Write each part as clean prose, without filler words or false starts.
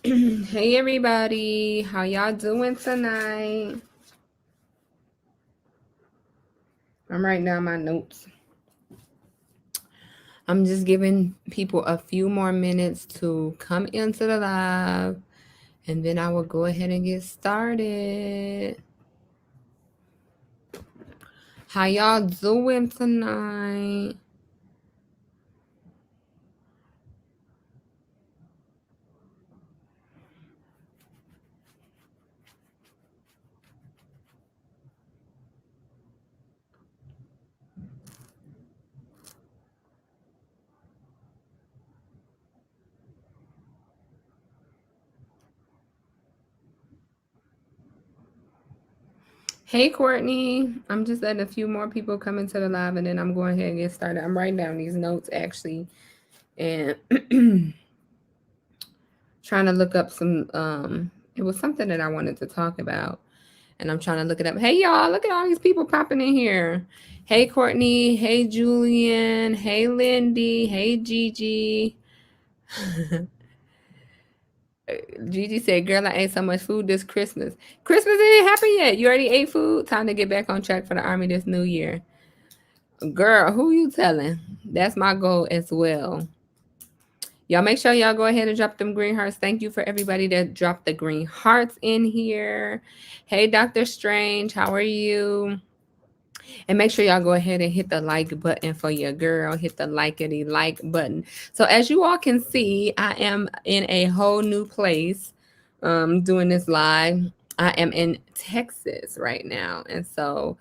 Hey everybody, how y'all doing tonight? I'm writing down my notes. I'm just giving people a few more minutes to come into the live, and then I will go ahead and get started. How y'all doing tonight? Hey Courtney, I'm just letting a few more people come into the live, and then I'm going ahead and get started. I'm writing down these notes actually, and trying to look up some. It was something that I wanted to talk about, and I'm trying to look it up. Hey y'all, look at all these people popping in here. Hey Courtney, hey Julian, hey Lindy, hey Gigi. Gigi said, "Girl, I ate so much food this Christmas. Christmas ain't happen yet. You already ate food. Time to get back on track for the Army this new year." Girl, who you telling? That's my goal as well. Y'all make sure y'all go ahead and drop them green hearts. Thank you for everybody that dropped the green hearts in here. Hey, Dr. Strange, how are you? And make sure y'all go ahead and hit the like button for your girl. Hit the likety like button. So as you all can see, I am in a whole new place doing this live. I am in Texas right now. And so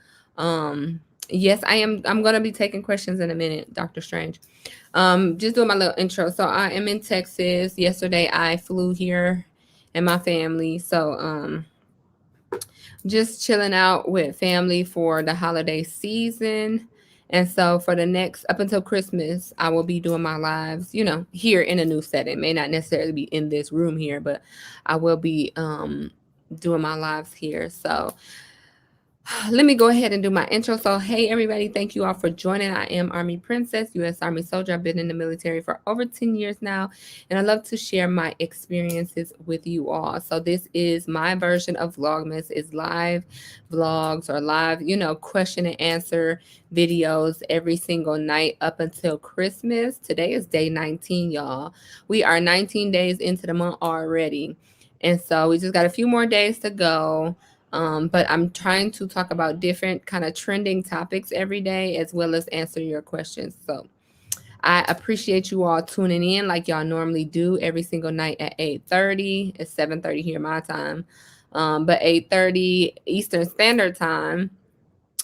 yes, I'm gonna be taking questions in a minute, Dr. Strange. Just doing my little intro. So I am in Texas. Yesterday I flew here and my family. So just chilling out with family for the holiday season. And so for the next up until Christmas, I will be doing my lives, here in a new setting. May not necessarily be in this room here, but I will be doing my lives here. So let me go ahead and do my intro. So, hey, everybody, thank you all for joining. I am Army Princess, U.S. Army soldier. I've been in the military for over 10 years now, and I love to share my experiences with you all. So, this is my version of Vlogmas. It's live vlogs or live, question and answer videos every single night up until Christmas. Today is day 19, y'all. We are 19 days into the month already. And so we just got a few more days to go. But I'm trying to talk about different kind of trending topics every day as well as answer your questions. So I appreciate you all tuning in like y'all normally do every single night at 8:30. It's 7:30 here my time. But 8:30 Eastern Standard Time.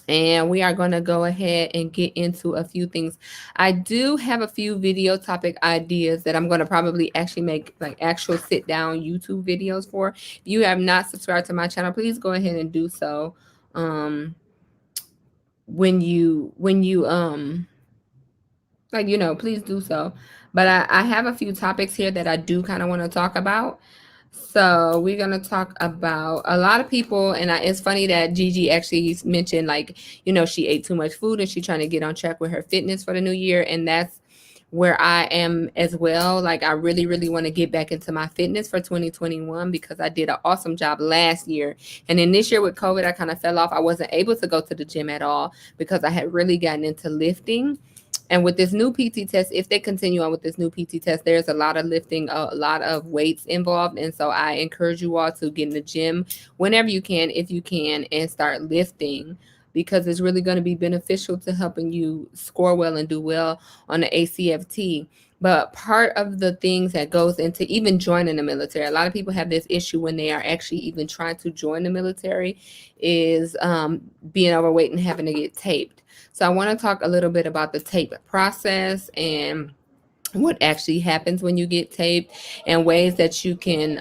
And we are going to go ahead and get into a few things. I do have a few video topic ideas that I'm going to probably actually make like actual sit down YouTube videos for. If you have not subscribed to my channel, please go ahead and do so. When you please do so. But I have a few topics here that I do kind of want to talk about. So we're gonna talk about a lot of people, and it's funny that Gigi actually mentioned like she ate too much food and she's trying to get on track with her fitness for the new year, and that's where I am as well. Like I really, really want to get back into my fitness for 2021 because I did an awesome job last year, and then this year with COVID, I kind of fell off. I wasn't able to go to the gym at all because I had really gotten into lifting. And with this new PT test, if they continue on with this new PT test, there's a lot of lifting, a lot of weights involved. And so I encourage you all to get in the gym whenever you can, if you can, and start lifting because it's really going to be beneficial to helping you score well and do well on the ACFT. But part of the things that goes into even joining the military, a lot of people have this issue when they are actually even trying to join the military is being overweight and having to get taped. So I want to talk a little bit about the tape process and what actually happens when you get taped and ways that you can,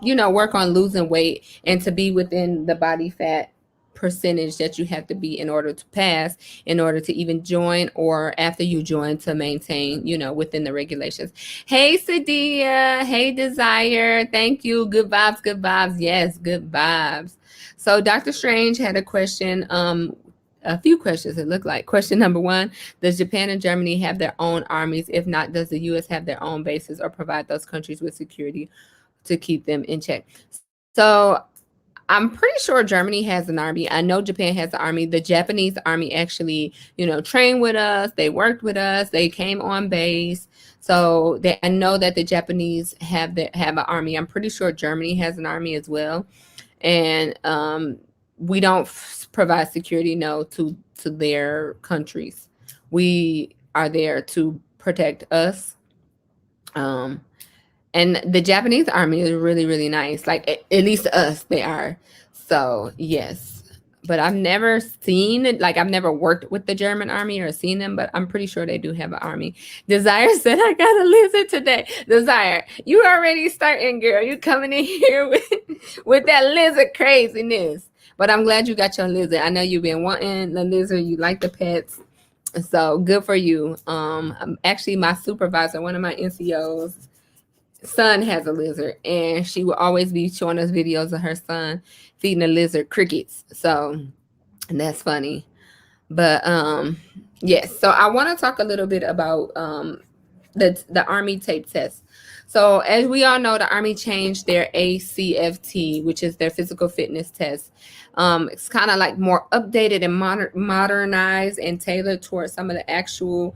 work on losing weight and to be within the body fat percentage that you have to be in order to pass, in order to even join, or after you join to maintain, within the regulations. Hey, Sadia. Hey, Desire. Thank you. Good vibes, good vibes. Yes, good vibes. So Dr. Strange had a question. a few questions, it looked like. Question number one: does Japan and Germany have their own armies? If not, does the U.S. have their own bases or provide those countries with security to keep them in check? So I'm pretty sure Germany has an army. I know Japan has an army. The Japanese army actually, trained with us. They worked with us. They came on base. So I know that the Japanese have an army. I'm pretty sure Germany has an army as well. And we don't provide security, no, to their countries. We are there to protect us. Um, and the Japanese army is really, really nice. Like, at least to us, they are. So yes, but I've never seen it. Like, I've never worked with the German army or seen them, but I'm pretty sure they do have an army. Desire said, I got a lizard today. Desire, you already starting, girl. You coming in here with that lizard craziness. But I'm glad you got your lizard. I know you've been wanting the lizard. You like the pets. So good for you. Actually, my supervisor, one of my NCOs, son has a lizard, and she will always be showing us videos of her son feeding a lizard crickets. So that's funny. But yes, so I want to talk a little bit about the Army tape test. So as we all know, the Army changed their ACFT, which is their physical fitness test. It's kind of like more updated and modernized and tailored towards some of the actual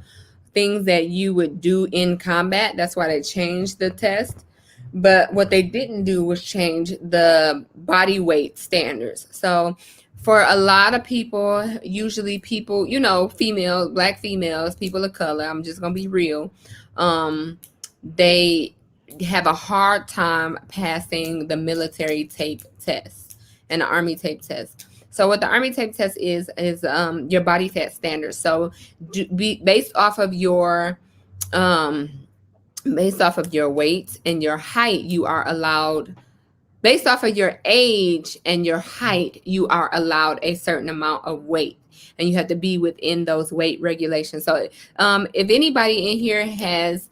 things that you would do in combat. That's why they changed the test. But what they didn't do was change the body weight standards. So for a lot of people, usually people, females, black females, people of color, I'm just going to be real. They have a hard time passing the military tape test and the Army tape test. So what the Army tape test is your body fat standard. So based off of your weight and your height, you are allowed. Based off of your age and your height, you are allowed a certain amount of weight, and you have to be within those weight regulations. So if anybody in here has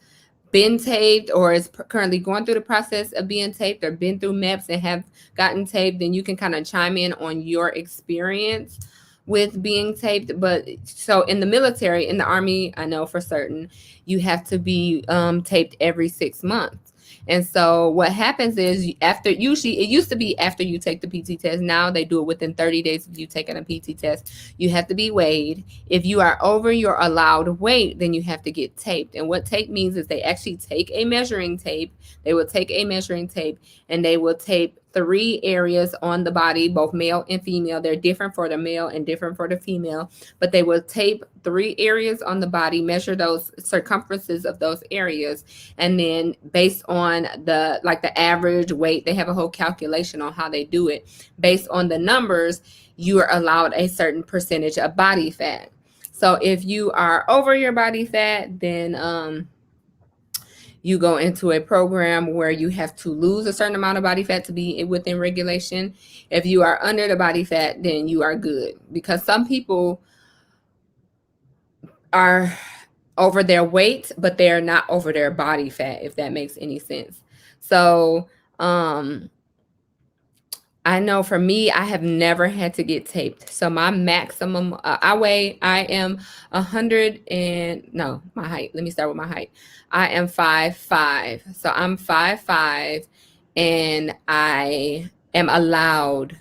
been taped or is currently going through the process of being taped or been through MEPS and have gotten taped, then you can kind of chime in on your experience with being taped. But so in the military, in the Army, I know for certain you have to be taped every 6 months. And so what happens is usually it used to be after you take the PT test. Now they do it within 30 days of you taking a PT test. You have to be weighed. If you are over your allowed weight, then you have to get taped. And what tape means is they actually take a measuring tape. They will take a measuring tape and they will tape 3 areas on the body, both male and female. They're different for the male and different for the female, but they will tape 3 areas on the body, measure those circumferences of those areas, and then based on the average weight, they have a whole calculation on how they do it. Based on the numbers, you are allowed a certain percentage of body fat. So if you are over your body fat, then you go into a program where you have to lose a certain amount of body fat to be within regulation. If you are under the body fat, then you are good, because some people are over their weight, but they're not over their body fat, if that makes any sense. So I know for me, I have never had to get taped. So my maximum, I am 100 and, no, my height. Let me start with my height. I am 5'5". So I'm 5'5", and I am allowed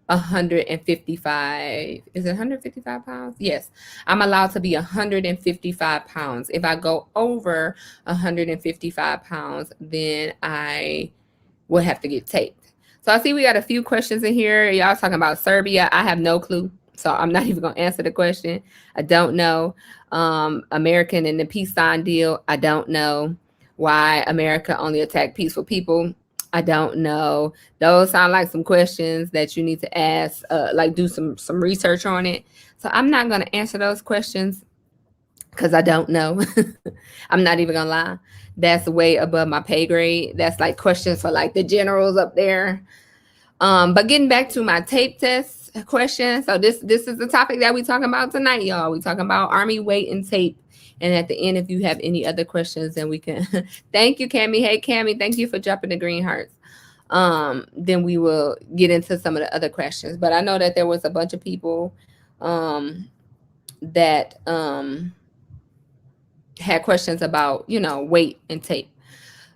155. Is it 155 pounds? Yes. I'm allowed to be 155 pounds. If I go over 155 pounds, then I will have to get taped. So I see we got a few questions in here. Y'all talking about Serbia. I have no clue. So I'm not even going to answer the question. I don't know. American and the peace sign deal. I don't know. Why America only attack peaceful people. I don't know. Those sound like some questions that you need to ask, do some research on it. So I'm not going to answer those questions because I don't know. I'm not even going to lie. That's way above my pay grade. That's like questions for like the generals up there. But getting back to my tape test question. So this is the topic that we're talking about tonight, y'all. We're talking about Army weight and tape. And at the end, if you have any other questions, then we can. Thank you, Cammie. Hey, Cammie, thank you for dropping the green hearts. Then we will get into some of the other questions. But I know that there was a bunch of people that had questions about, weight and tape.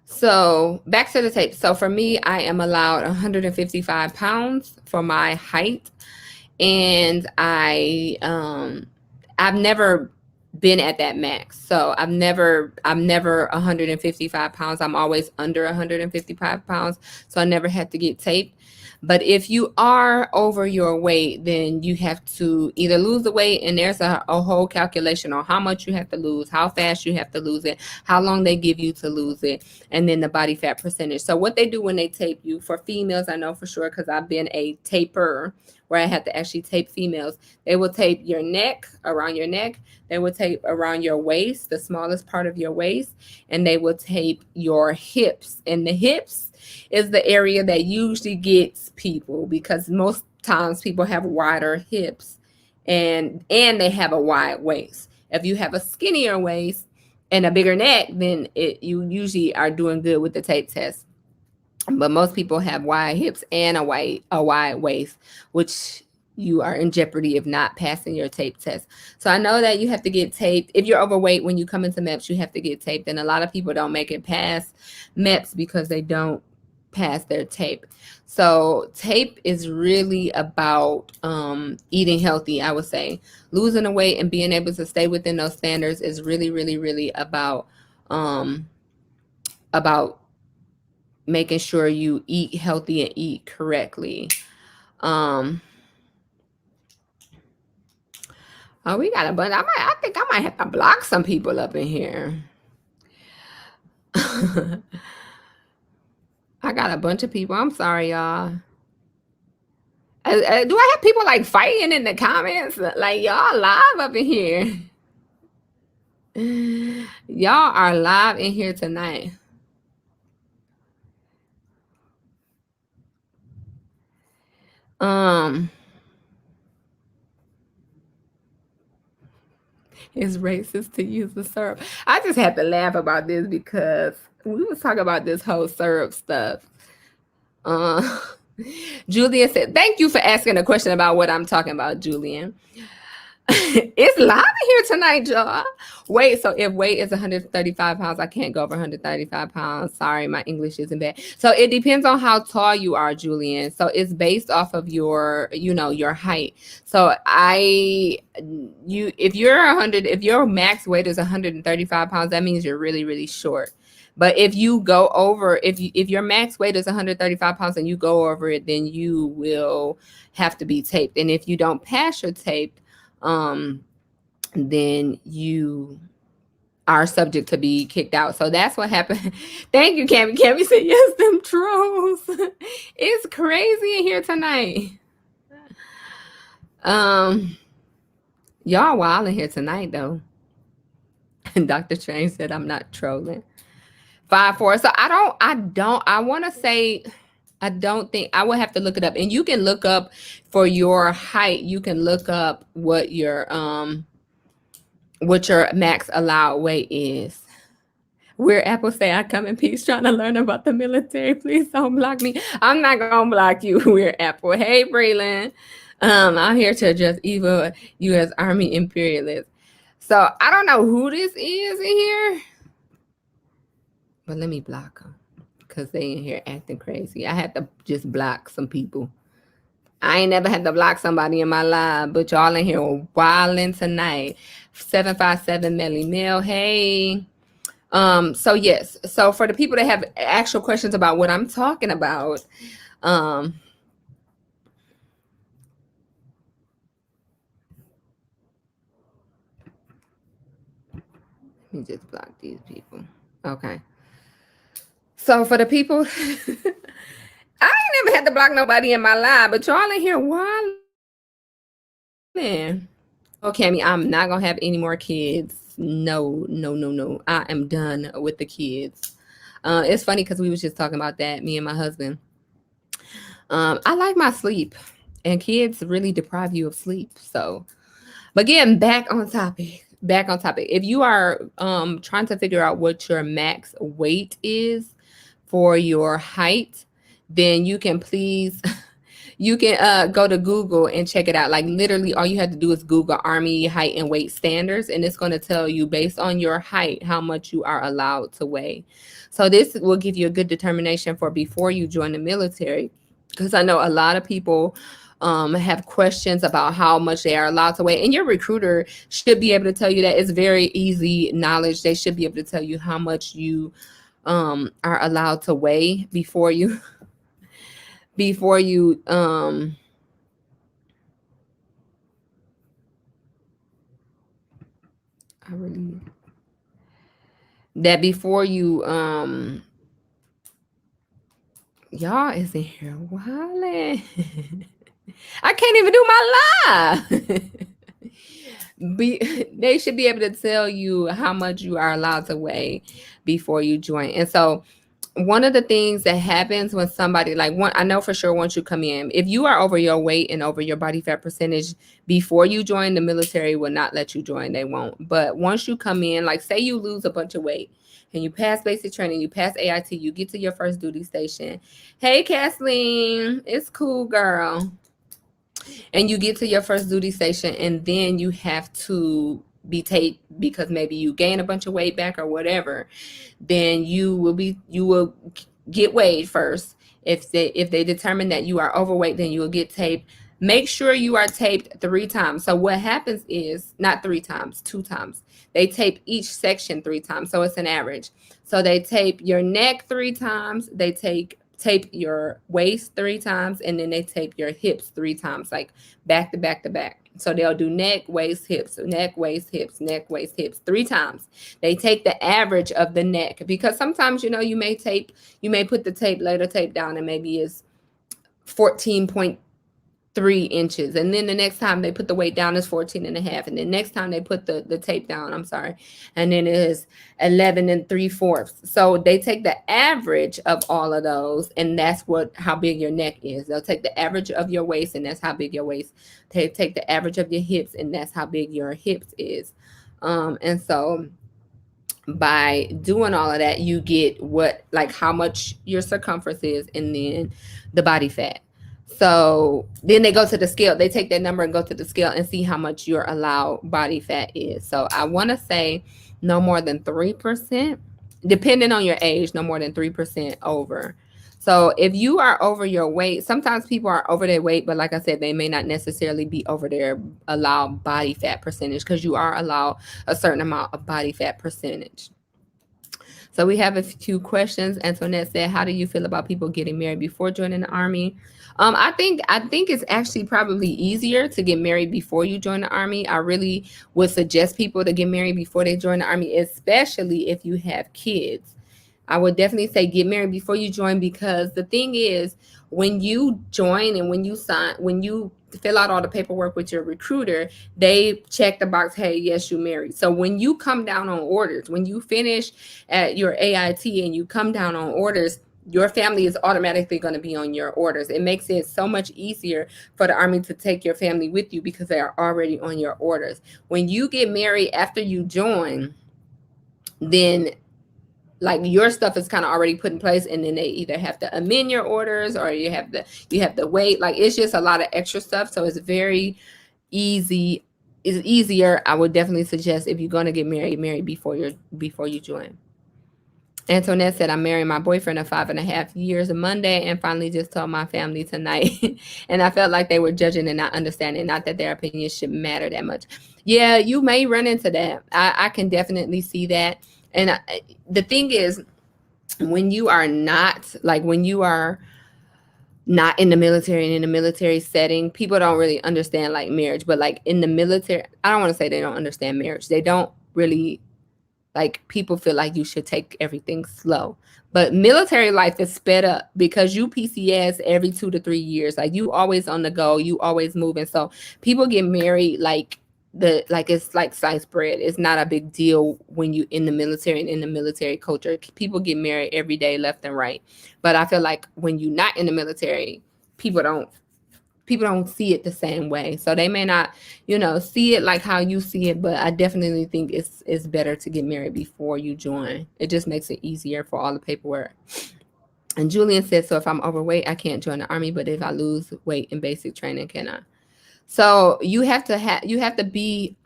So back to the tape. So for me, I am allowed 155 pounds for my height, and I've never been at that max. So I'm never 155 pounds. I'm always under 155 pounds. So I never had to get taped. But if you are over your weight, then you have to either lose the weight, and there's a whole calculation on how much you have to lose, how fast you have to lose it, how long they give you to lose it, and then the body fat percentage. So what they do when they tape you, for females, I know for sure because I've been a taper where I had to actually tape females. They will tape your neck, around your neck. They will tape around your waist, the smallest part of your waist, and they will tape your hips. And the hips is the area that usually gets people because most times people have wider hips and they have a wide waist. If you have a skinnier waist and a bigger neck, then you usually are doing good with the tape test. But most people have wide hips and a wide waist, which you are in jeopardy of not passing your tape test. So I know that you have to get taped. If you're overweight, when you come into MEPS, you have to get taped. And a lot of people don't make it past MEPS because they don't pass their tape. So tape is really about eating healthy, I would say. Losing the weight and being able to stay within those standards is really, really, really about making sure you eat healthy and eat correctly. Oh, we got a bunch. I think I might have to block some people up in here. I got a bunch of people. I'm sorry, y'all. Do I have people like fighting in the comments? Like y'all live up in here. Y'all are live in here tonight. It's racist to use the syrup. I just had to laugh about this because we was talking about this whole syrup stuff. Julian said, thank you for asking a question about what I'm talking about, Julian. It's live here tonight, y'all. Wait, so if weight is 135 pounds, I can't go over 135 pounds. Sorry, my English isn't bad. So it depends on how tall you are, Julian. So it's based off of your, your height. So if your max weight is 135 pounds, that means you're really, really short. But if you go over, if your max weight is 135 pounds and you go over it, then you will have to be taped. And if you don't pass your tape, then you are subject to be kicked out. So that's what happened. Thank you, Cammy. Cammy said, yes, them trolls. It's crazy in here tonight. Y'all wild in here tonight, though. And Dr. Train said, I'm not trolling. 5'4". So I want to say, I don't think, I would have to look it up. And you can look up for your height. You can look up what your max allowed weight is. Where Apple say, I come in peace trying to learn about the military. Please don't block me. I'm not going to block you, We're Apple. Hey, Braylon. I'm here to address evil U.S. Army imperialists. So I don't know who this is in here. But let me block them because they in here acting crazy. I had to just block some people. I ain't never had to block somebody in my life, but y'all in here wilding tonight. 757 Melly Mill. Hey. So yes. So for the people that have actual questions about what I'm talking about, let me just block these people. Okay. So for the people, I ain't never had to block nobody in my life, but y'all in here wilding. Oh, Cammy, I'm not gonna have any more kids. No. I am done with the kids. It's funny because we was just talking about that, me and my husband. I like my sleep, and kids really deprive you of sleep. So, but getting back on topic. If you are trying to figure out what your max weight is for your height, then you can please You can go to Google and check it out. Like literally all you have to do is Google Army height and weight standards, and it's going to tell you based on your height how much you are allowed to weigh. So this will give you a good determination for before you join the military, because I know a lot of people have questions about how much they are allowed to weigh, and your recruiter should be able to tell you that. It's very easy knowledge. They should be able to tell you how much you are allowed to weigh before you before you I really that before you y'all is in here wilding. I can't even do my live. They should be able to tell you how much you are allowed to weigh before you join. And so one of the things that happens when somebody I know for sure once you come in, if you are over your weight and over your body fat percentage before you join, the military will not let you join. They won't. But once you come in, like say you lose a bunch of weight and you pass basic training, you pass AIT, you get to your first duty station. Hey, Kathleen, it's cool, girl. And you get to your first duty station, and then you have to be taped because maybe you gain a bunch of weight back or whatever. Then you will get weighed first. If they determine that you are overweight, then you will get taped. Make sure you are taped 3 times. So what happens is not 3 times, 2 times. They tape each section 3 times, so it's an average. So they tape your neck 3 times. They tape your waist 3 times, and then they tape your hips 3 times, like back to back to back. So they'll do neck, waist, hips, neck, waist, hips, neck, waist, hips 3 times. They take the average of the neck, because sometimes you may put the later tape down and maybe it's 14.3 inches, and then the next time they put the weight down is 14 and a half, and then next time they put the tape down, and then it is 11 and 3/4. So they take the average of all of those, and that's how big your neck is. They'll take the average of your waist, and that's how big your waist. They take the average of your hips, and that's how big your hips is. And so by doing all of that, you get how much your circumference is, and then the body fat. So then they go to the scale. They take that number and go to the scale and see how much your allowed body fat is. So I want to say no more than 3%, depending on your age, no more than 3% over. So if you are over your weight, sometimes people are over their weight, but like I said, they may not necessarily be over their allowed body fat percentage, because you are allowed a certain amount of body fat percentage. So we have a few questions. Antoinette said, how do you feel about people getting married before joining the Army? I think it's actually probably easier to get married before you join the Army. I really would suggest people to get married before they join the Army, especially if you have kids. I would definitely say get married before you join, because the thing is, when you join and when you fill out all the paperwork with your recruiter, they check the box, hey, yes, you married. So when you come down on orders, when you finish at your AIT and you come down on orders, your family is automatically going to be on your orders. It makes it so much easier for the Army to take your family with you, because they are already on your orders. When you get married after you join, then your stuff is kind of already put in place, and then they either have to amend your orders, or you have to wait. It's just a lot of extra stuff. So it's very easy. It's easier. I would definitely suggest, if you're going to get married before you join. Antoinette said, I'm marrying my boyfriend of 5.5 years on Monday, and finally just told my family tonight. And I felt like they were judging and not understanding, not that their opinion should matter that much. Yeah, you may run into that. I can definitely see that. And the thing is, when you are not in the military and in the military setting, people don't really understand marriage. But in the military, I don't want to say they don't understand marriage. They don't really, people feel like you should take everything slow. But military life is sped up, because you PCS every 2 to 3 years. You always on the go, you always moving. So people get married it's like sliced bread. It's not a big deal when you in the military and in the military culture. People get married every day, left and right. But I feel like when you're not in the military, people don't see it the same way. So they may not, see it like how you see it. But I definitely think it's better to get married before you join. It just makes it easier for all the paperwork. And Julian said, so if I'm overweight, I can't join the army, but if I lose weight in basic training, can I? So you have to be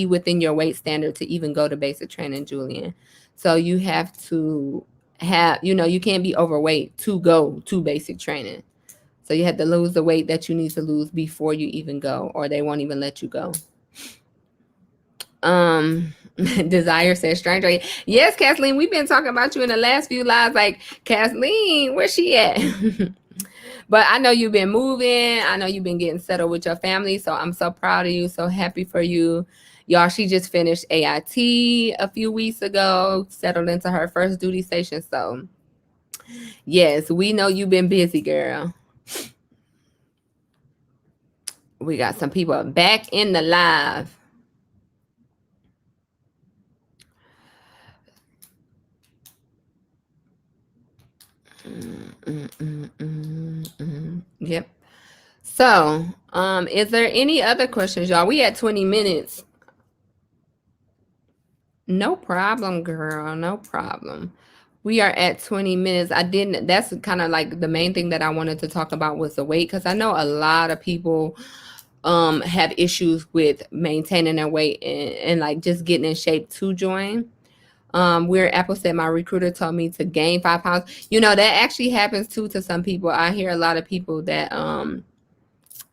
within your weight standard to even go to basic training, Julian. So you have to have, you can't be overweight to go to basic training. So you have to lose the weight that you need to lose before you even go, or they won't even let you go. Desire says stranger. Yes, Kathleen, we've been talking about you in the last few lives. Like, Kathleen, where's she at? But I know you've been moving. I know you've been getting settled with your family. So I'm so proud of you. So happy for you. Y'all, she just finished AIT a few weeks ago, settled into her first duty station. So yes, we know you've been busy, girl. We got some people back in the live. Yep. So, is there any other questions, y'all? We at 20 minutes. No problem, girl. No problem. We are at 20 minutes. That's kind of like the main thing that I wanted to talk about was the weight, because I know a lot of people have issues with maintaining their weight and like just getting in shape to join. Where Appleset, my recruiter, told me to gain 5 pounds. That actually happens too to some people. I hear a lot of people that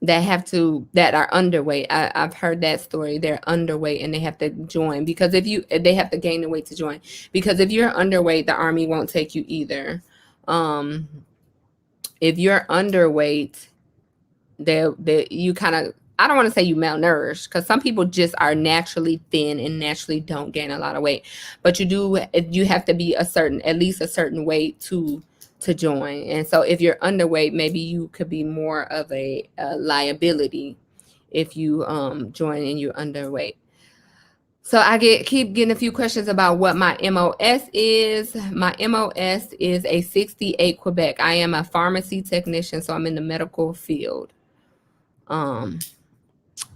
that are underweight. I've heard that story. They're underweight and they have to join, because if they have to gain the weight to join, because if you're underweight, the army won't take you either. If you're underweight, you kind of, I don't want to say you malnourished, because some people just are naturally thin and naturally don't gain a lot of weight, but you have to be at least a certain weight to join. And so if you're underweight, maybe you could be more of a liability if you join and you're underweight. So I keep getting a few questions about what my MOS is. My MOS is a 68 Quebec. I am a pharmacy technician, so I'm in the medical field.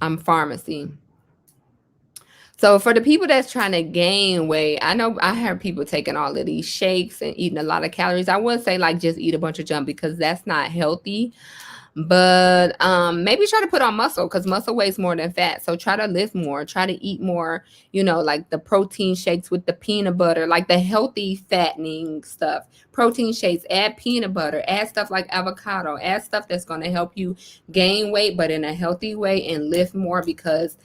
I'm pharmacy. So for the people that's trying to gain weight, I know I heard people taking all of these shakes and eating a lot of calories. I wouldn't say like just eat a bunch of junk, because that's not healthy. But maybe try to put on muscle, because muscle weighs more than fat. So try to lift more, try to eat more, like the protein shakes with the peanut butter, like the healthy fattening stuff. Protein shakes, add peanut butter, add stuff like avocado, add stuff that's going to help you gain weight, but in a healthy way, and lift more, because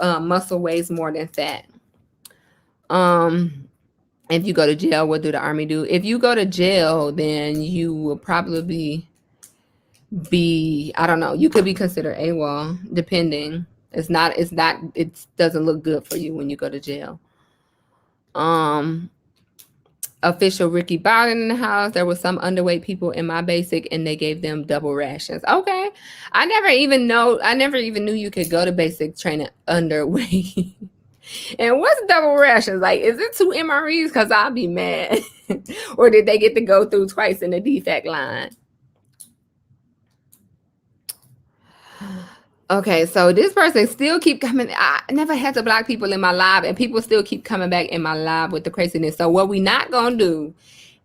muscle weighs more than fat. If you go to jail, what do the army do? If you go to jail, then you will probably be, I don't know, you could be considered AWOL, depending. It doesn't look good for you when you go to jail. Official Ricky Bowden in the house. There was some underweight people in my basic and they gave them double rations. Okay. I never even knew you could go to basic training underweight. And what's double rations? Like, is it 2 MREs? Because I'll be mad. Or did they get to go through twice in the defect line? Okay, so this person still keep coming. I never had to block people in my live, and people still keep coming back in my live with the craziness. So what we not going to do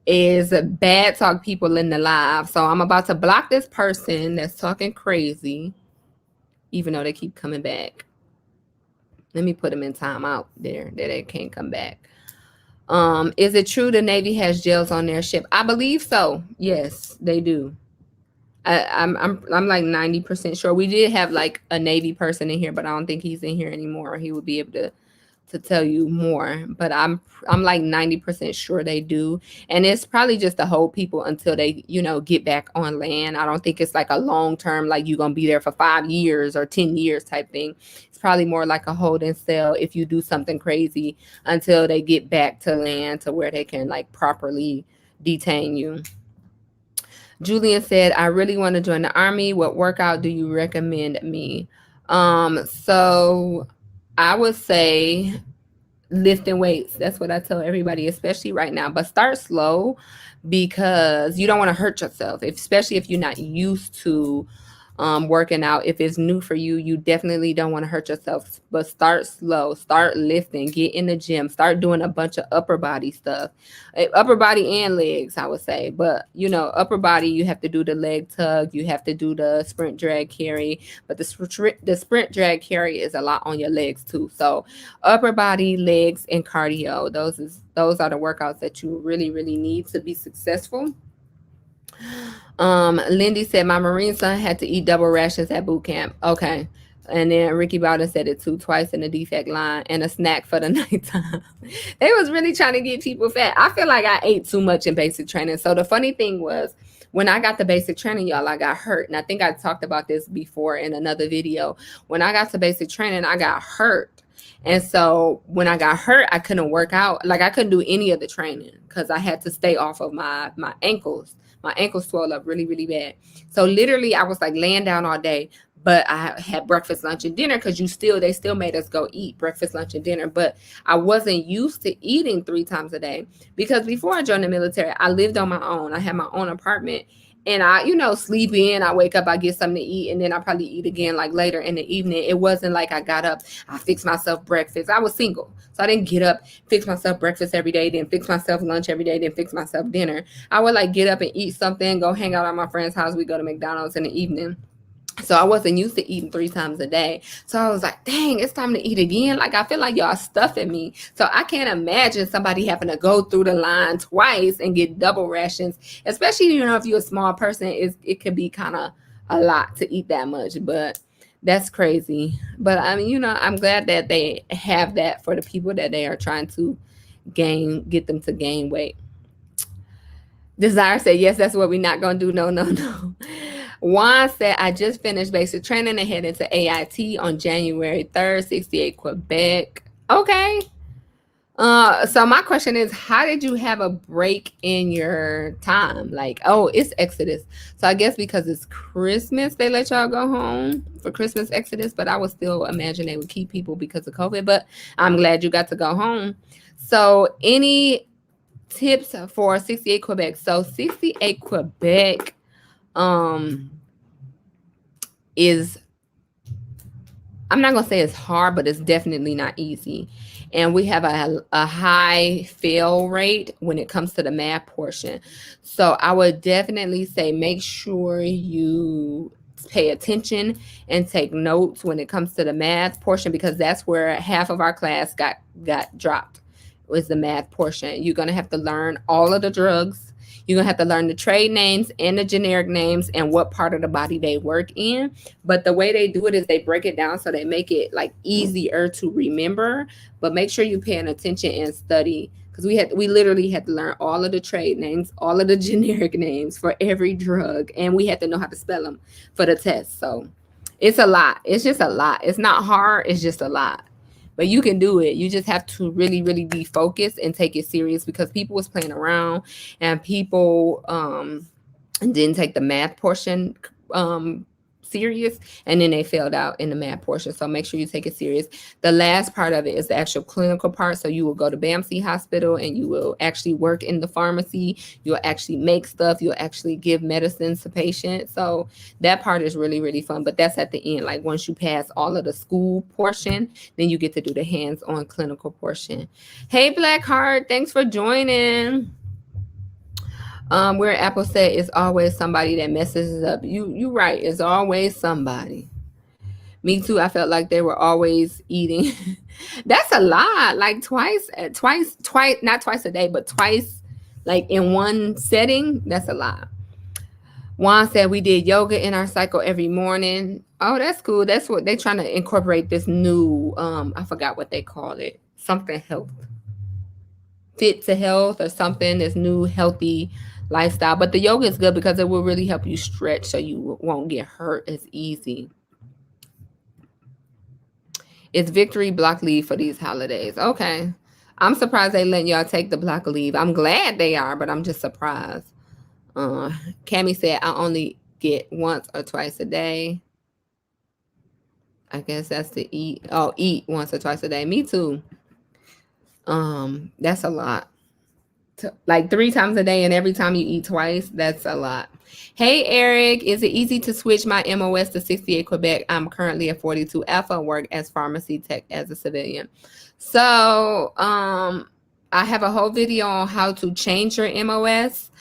is bad talk people in the live. So I'm about to block this person that's talking crazy, even though they keep coming back. Let me put them in timeout there, that they can't come back. Is it true the Navy has jails on their ship? I believe so. Yes, they do. I'm like 90% sure. We did have like a Navy person in here, but I don't think he's in here anymore. He would be able to tell you more, but I'm like 90% sure they do. And it's probably just to hold people until they, get back on land. I don't think it's like a long-term, like you're going to be there for 5 years or 10 years type thing. It's probably more like a hold and sell if you do something crazy until they get back to land to where they can like properly detain you. Julian said, I really want to join the army. What workout do you recommend me? So I would say lifting weights. That's what I tell everybody, especially right now. But start slow, because you don't want to hurt yourself, especially if you're not used to working out. If it's new for you, you definitely don't want to hurt yourself, but start slow, start lifting, get in the gym, start doing a bunch of upper body stuff, upper body and legs, I would say. But upper body, you have to do the leg tug, you have to do the sprint drag carry, but the sprint drag carry is a lot on your legs too. So upper body, legs, and cardio, those are the workouts that you really, really need to be successful. Lindy said my Marine son had to eat double rations at boot camp. Okay. And then Ricky Bowden said it too, twice in the defect line, and a snack for the nighttime. They was really trying to get people fat. I feel like I ate too much in basic training. So the funny thing was, when I got the basic training, y'all, I got hurt. And I think I talked about this before in another video. When I got to basic training, I got hurt. And so when I got hurt, I couldn't work out. Like, I couldn't do any of the training because I had to stay off of my ankles. My ankles swelled up really, really bad. So literally I was like laying down all day, but I had breakfast, lunch, and dinner because they still made us go eat breakfast, lunch, and dinner. But I wasn't used to eating 3 times a day because before I joined the military, I lived on my own. I had my own apartment. And I, sleep in, I wake up, I get something to eat, and then I probably eat again like later in the evening. It wasn't like I got up, I fixed myself breakfast. I was single. So I didn't get up, fix myself breakfast every day, then fix myself lunch every day, then fix myself dinner. I would like get up and eat something, go hang out at my friend's house. We go to McDonald's in the evening. So I wasn't used to eating 3 times a day. So I was like, dang, it's time to eat again. Like, I feel like y'all stuffing me. So I can't imagine somebody having to go through the line twice and get double rations, especially, if you're a small person, it could be kind of a lot to eat that much, but that's crazy. But I mean, I'm glad that they have that for the people that they are trying to get them to gain weight. Desire said, yes, that's what we're not going to do. No, no, no. Juan said, I just finished basic training and head into AIT on January 3rd, 68 Quebec. Okay. So my question is, how did you have a break in your time? Like, oh, it's Exodus. So I guess because it's Christmas, they let y'all go home for Christmas Exodus, but I would still imagine they would keep people because of COVID, but I'm glad you got to go home. So any tips for 68 Quebec? So 68 Quebec is, I'm not gonna say it's hard, but it's definitely not easy. And we have a high fail rate when it comes to the math portion. So I would definitely say make sure you pay attention and take notes when it comes to the math portion, because that's where half of our class got dropped, was the math portion. You're gonna have to learn all of the drugs. You're gonna have to learn the trade names and the generic names and what part of the body they work in. But the way they do it is they break it down so they make it like easier to remember. But make sure you're paying attention and study, because we literally had to learn all of the trade names, all of the generic names for every drug, and we had to know how to spell them for the test. So it's a lot. It's just a lot. It's not hard. It's just a lot. But you can do it. You just have to really, really be focused and take it serious, because people was playing around and people didn't take the math portion serious, and then they failed out in the math portion. So make sure you take it serious. The last part of it is the actual clinical part. So you will go to BAMC Hospital and you will actually work in the pharmacy. You'll actually make stuff. You'll actually give medicines to patients. So that part is really, really fun. But that's at the end. Like, once you pass all of the school portion, then you get to do the hands-on clinical portion. Hey, Blackheart, thanks for joining. Where Appleset is always somebody that messes up. You right. It's always somebody. Me too. I felt like they were always eating. That's a lot. Like twice, not twice a day, but twice, like in one setting. That's a lot. Juan said we did yoga in our cycle every morning. Oh, that's cool. That's what they're trying to incorporate, this new, I forgot what they call it. Something health. Fit to health or something. This new healthy lifestyle. But the yoga is good because it will really help you stretch so you won't get hurt as easy. It's victory block leave for these holidays. Okay. I'm surprised they letting y'all take the block leave. I'm glad they are, but I'm just surprised. Cammie said I only get once or twice a day. I guess that's to eat. Oh, eat once or twice a day. Me too. That's a lot. like 3 times a day, and every time you eat twice, that's a lot. Hey Eric, is it easy to switch my MOS to 68 Quebec? I'm currently at 42 Alpha, work as pharmacy tech as a civilian. So I have a whole video on how to change your MOS.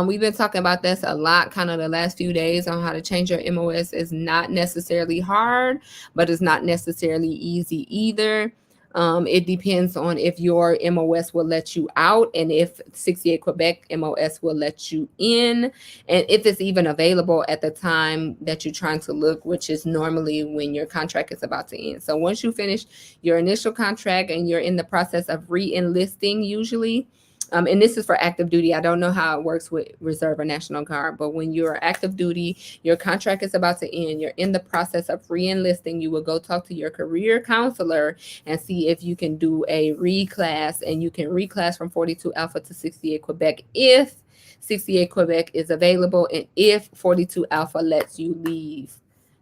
We've been talking about this a lot kind of the last few days on how to change your MOS. Is not necessarily hard, but it's not necessarily easy either. It depends on if your MOS will let you out and if 68 Quebec MOS will let you in, and if it's even available at the time that you're trying to look, which is normally when your contract is about to end. So once you finish your initial contract and you're in the process of re-enlisting usually, and this is for active duty. I don't know how it works with reserve or National Guard, but when you're active duty, your contract is about to end, you're in the process of re-enlisting, you will go talk to your career counselor and see if you can do a reclass, and you can reclass from 42 Alpha to 68 Quebec if 68 Quebec is available and if 42 Alpha lets you leave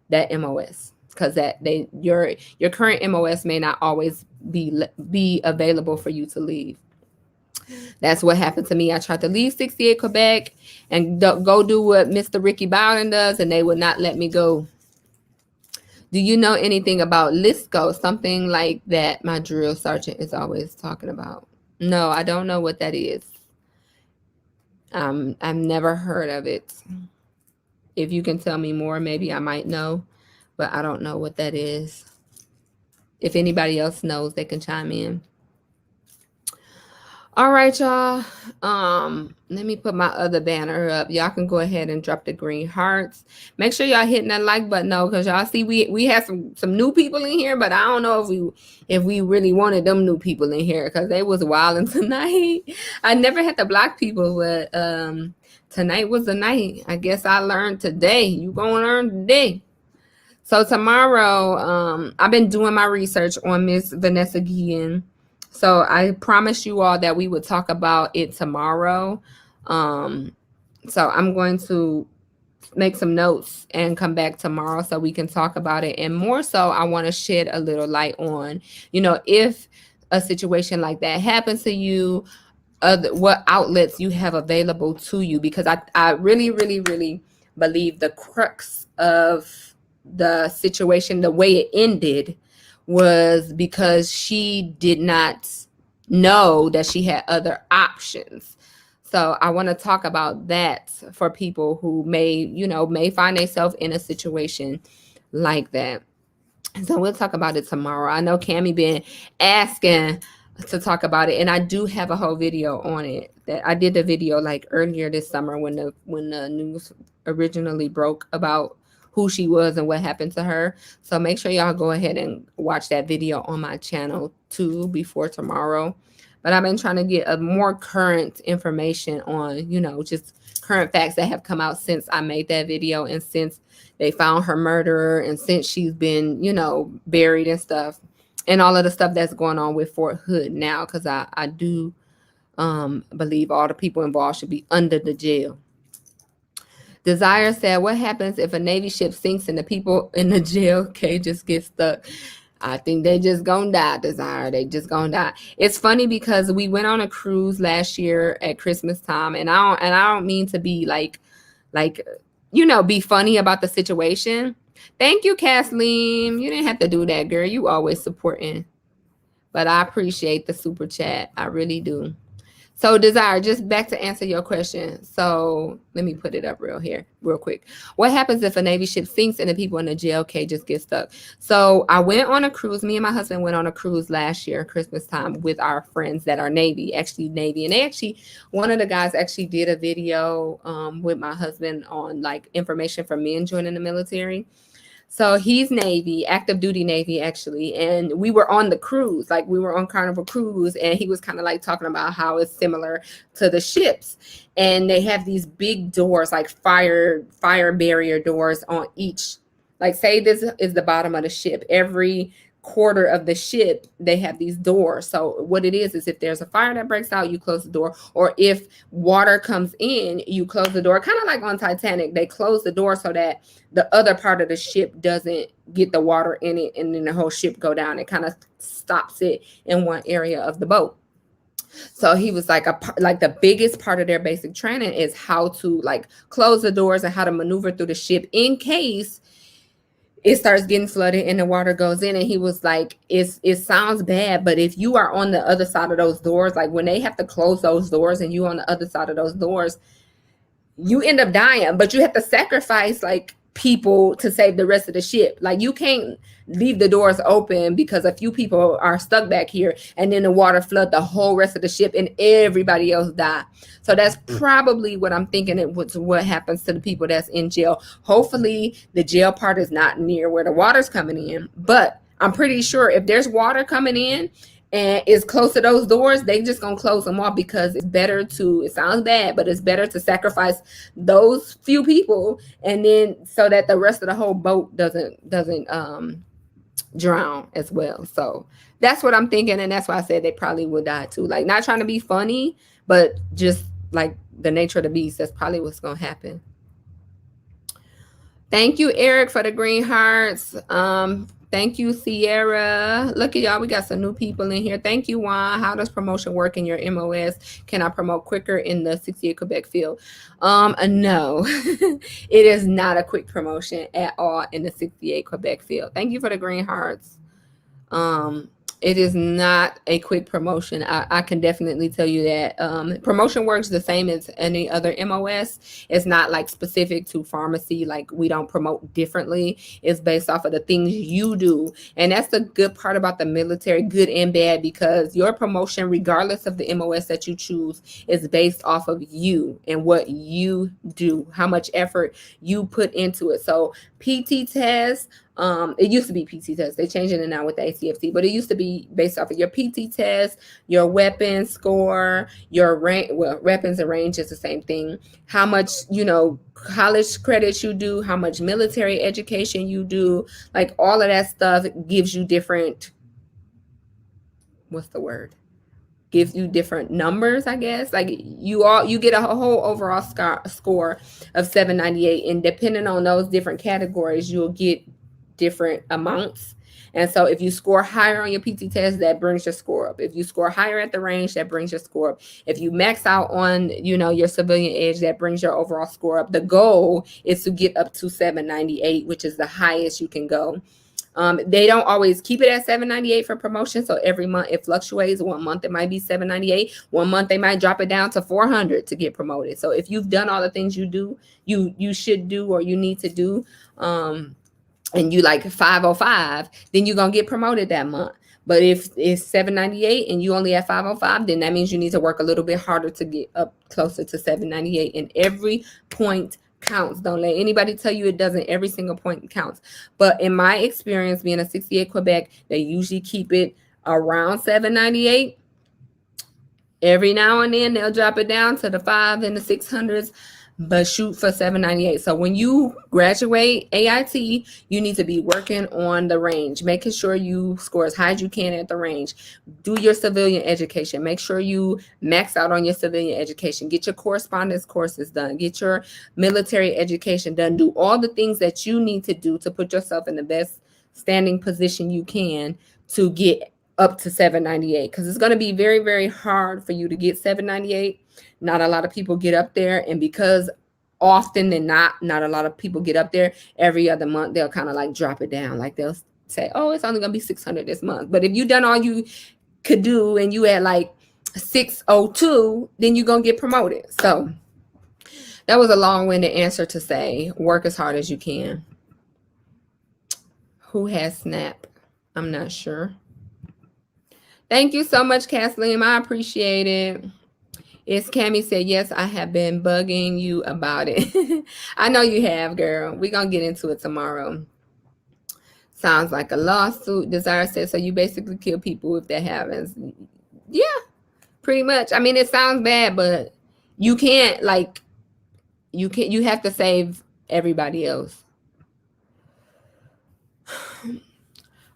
that MOS, because your current MOS may not always be available for you to leave. That's what happened to me. I tried to leave 68 Quebec and go do what Mr. Ricky Bowden does, and they would not let me go. Do you know anything about LISCO? Something like that my drill sergeant is always talking about. No, I don't know what that is. I've never heard of it. If you can tell me more, maybe I might know, but I don't know what that is. If anybody else knows, they can chime in. All right, y'all. Let me put my other banner up. Y'all can go ahead and drop the green hearts. Make sure y'all hitting that like button though, because y'all see we have some new people in here, but I don't know if we really wanted them new people in here because they was wilding tonight. I never had to block people, but tonight was the night. I guess I learned today. You gonna learn today. So tomorrow, I've been doing my research on Miss Vanessa Guillen. So I promised you all that we would talk about it tomorrow. So I'm going to make some notes and come back tomorrow so we can talk about it. And more so, I want to shed a little light on, if a situation like that happens to you, what outlets you have available to you. Because I really, really, really believe the crux of the situation, the way it ended, was because she did not know that she had other options. So I want to talk about that for people who may find themselves in a situation like that. So we'll talk about it tomorrow. I know Cammie been asking to talk about it, and I do have a whole video on it. That I did the video like earlier this summer when the news originally broke about who she was and what happened to her. So make sure y'all go ahead and watch that video on my channel too before tomorrow. But I've been trying to get a more current information on, just current facts that have come out since I made that video and since they found her murderer and since she's been, buried and stuff, and all of the stuff that's going on with Fort Hood now, because I do believe all the people involved should be under the jail. Desire said, what happens if a Navy ship sinks and the people in the jail cages get stuck? I think they just gonna die, Desire. They just gonna die. It's funny because we went on a cruise last year at Christmas time, and I don't mean to be like be funny about the situation. Thank you, Kathleen. You didn't have to do that, girl. You always supporting. But I appreciate the super chat. I really do. So Desire, just back to answer your question. So let me put it up real quick. What happens if a Navy ship sinks and the people in the jail cages get stuck? So I went on a cruise. Me and my husband went on a cruise last year, Christmas time, with our friends that are Navy. And one of the guys actually did a video with my husband on like information for men joining the military. So he's Navy, active duty Navy, actually. And we were on the cruise, like we were on Carnival Cruise. And he was kind of like talking about how it's similar to the ships. And they have these big doors, like fire barrier doors on each. Like say this is the bottom of the ship. Every quarter of the ship, they have these doors. So what it is if there's a fire that breaks out, you close the door. Or if water comes in, you close the door. Kind of like on Titanic, they close the door so that the other part of the ship doesn't get the water in it and then the whole ship go down. It kind of stops it in one area of the boat. So he was like like the biggest part of their basic training is how to like close the doors and how to maneuver through the ship in case it starts getting flooded and the water goes in. And he was like, it sounds bad, but if you are on the other side of those doors, like when they have to close those doors and you on the other side of those doors, you end up dying, but you have to sacrifice like people to save the rest of the ship. Like you can't leave the doors open because a few people are stuck back here and then the water flood the whole rest of the ship and everybody else die. So that's probably what I'm thinking it was what happens to the people that's in jail. Hopefully the jail part is not near where the water's coming in, but I'm pretty sure if there's water coming in and it's close to those doors, they just gonna close them off because it's better to, it sounds bad, but it's better to sacrifice those few people and then so that the rest of the whole boat doesn't drown as well. So that's what I'm thinking, and that's why I said they probably would die too. Like not trying to be funny, but just like the nature of the beast, that's probably what's gonna happen. Thank you, Eric, for the green hearts. Thank you, Sierra. Look at y'all. We got some new people in here. Thank you, Juan. How does promotion work in your MOS? Can I promote quicker in the 68 Quebec field? No, it is not a quick promotion at all in the 68 Quebec field. Thank you for the green hearts. It is not a quick promotion. I can definitely tell you that. Promotion works the same as any other MOS. It's not like specific to pharmacy. Like we don't promote differently. It's based off of the things you do. And that's the good part about the military, good and bad, because your promotion, regardless of the MOS that you choose, is based off of you and what you do, how much effort you put into it. So PT test, it used to be PT test. They changed it now with the ACFT, but it used to be based off of your PT test, your weapon score, your rank. Well, weapons and range is the same thing. How much, college credits you do, how much military education you do, like all of that stuff gives you different, what's the word? Gives you different numbers, I guess. Like you get a whole overall score of 798, and depending on those different categories, you'll get different amounts. And so if you score higher on your PT test, that brings your score up. If you score higher at the range, that brings your score up. If you max out on, your civilian edge, that brings your overall score up. The goal is to get up to 798, which is the highest you can go. They don't always keep it at 798 for promotion. So every month it fluctuates. 1 month it might be 798. 1 month they might drop it down to 400 to get promoted. So if you've done all the things you should do or you need to do, and you like 505, then you're going to get promoted that month. But if it's 798 and you only have 505, then that means you need to work a little bit harder to get up closer to 798. And every point counts. Don't let anybody tell you it doesn't. Every single point counts. But in my experience, being a 68 Quebec, they usually keep it around 798. Every now and then they'll drop it down to the 5 and the 600s, but shoot for 798. So when you graduate AIT, you need to be working on the range, making sure you score as high as you can at the range. Do your civilian education. Make sure you max out on your civilian education. Get your correspondence courses done. Get your military education done. Do all the things that you need to do to put yourself in the best standing position you can to get up to 798, because it's going to be very, very hard for you to get 798. Not a lot of people get up there, and because often than not a lot of people get up there, every other month they'll kind of like drop it down. Like they'll say, oh, it's only gonna be 600 this month. But if you done all you could do and you at like 602, then you're gonna get promoted. So that was a long-winded answer to say work as hard as you can. Who has Snap? I'm not sure. Thank you so much, Kathleen. I appreciate it. It's Cammie said, yes, I have been bugging you about it. I know you have, girl. We're going to get into it tomorrow. Sounds like a lawsuit. Desire says, so you basically kill people if that happens. Yeah, pretty much. I mean, it sounds bad, but you can't, like, you have to save everybody else.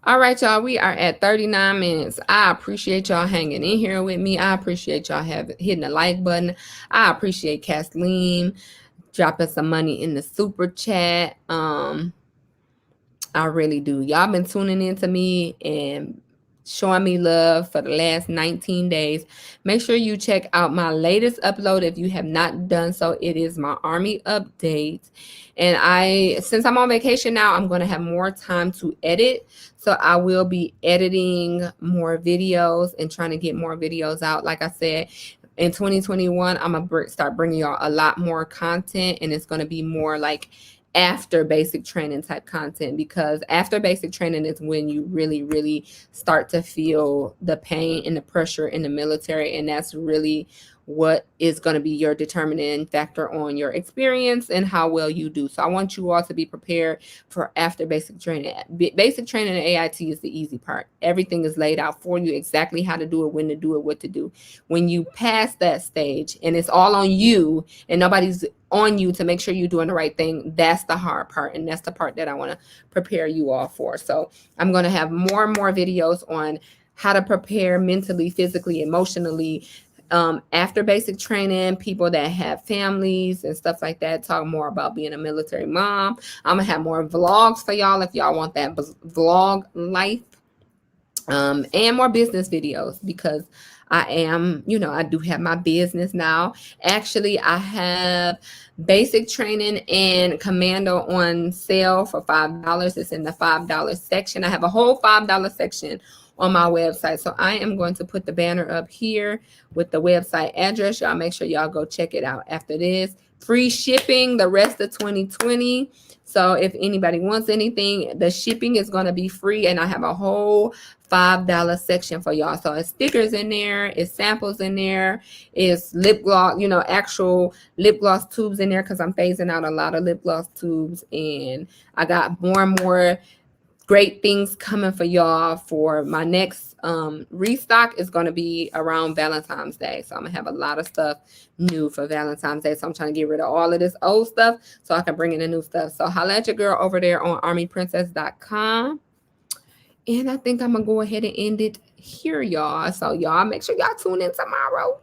All right, y'all, we are at 39 minutes. I appreciate y'all hanging in here with me. I appreciate y'all hitting the like button. I appreciate Kathleen dropping some money in the super chat. I really do. Y'all been tuning in to me and showing me love for the last 19 days. Make sure you check out my latest upload if you have not done so. It is my Army update. And since I'm on vacation now, I'm going to have more time to edit. So I will be editing more videos and trying to get more videos out. Like I said, in 2021, I'm going to start bringing y'all a lot more content, and it's going to be more like after basic training type content, because after basic training is when you really start to feel the pain and the pressure in the military, and that's really what is going to be your determining factor on your experience and how well you do. So I want you all to be prepared for after basic training. Basic training in AIT is the easy part. Everything is laid out for you, exactly how to do it, when to do it, what to do. When you pass that stage and it's all on you and nobody's on you to make sure you're doing the right thing, that's the hard part, and that's the part that I want to prepare you all for. So I'm going to have more and more videos on how to prepare mentally, physically, emotionally, after basic training, people that have families and stuff like that, talk more about being a military mom. I'm gonna have more vlogs for y'all if y'all want that vlog life, and more business videos, because I am, I do have my business now. Actually, I have basic training and commando on sale for $5. It's in the $5 section. I have a whole $5 section on my website. So I am going to put the banner up here with the website address. Y'all make sure y'all go check it out after this. Free shipping the rest of 2020. So if anybody wants anything, the shipping is going to be free, and I have a whole $5 section for y'all. So it's stickers in there, it's samples in there, it's lip gloss, actual lip gloss tubes in there, because I'm phasing out a lot of lip gloss tubes, and I got more and more great things coming for y'all. For my next restock is going to be around Valentine's Day. So I'm going to have a lot of stuff new for Valentine's Day. So I'm trying to get rid of all of this old stuff so I can bring in the new stuff. So holla at your girl over there on ARMYPRINCESS.com. And I think I'm going to go ahead and end it here, y'all. So y'all make sure y'all tune in tomorrow.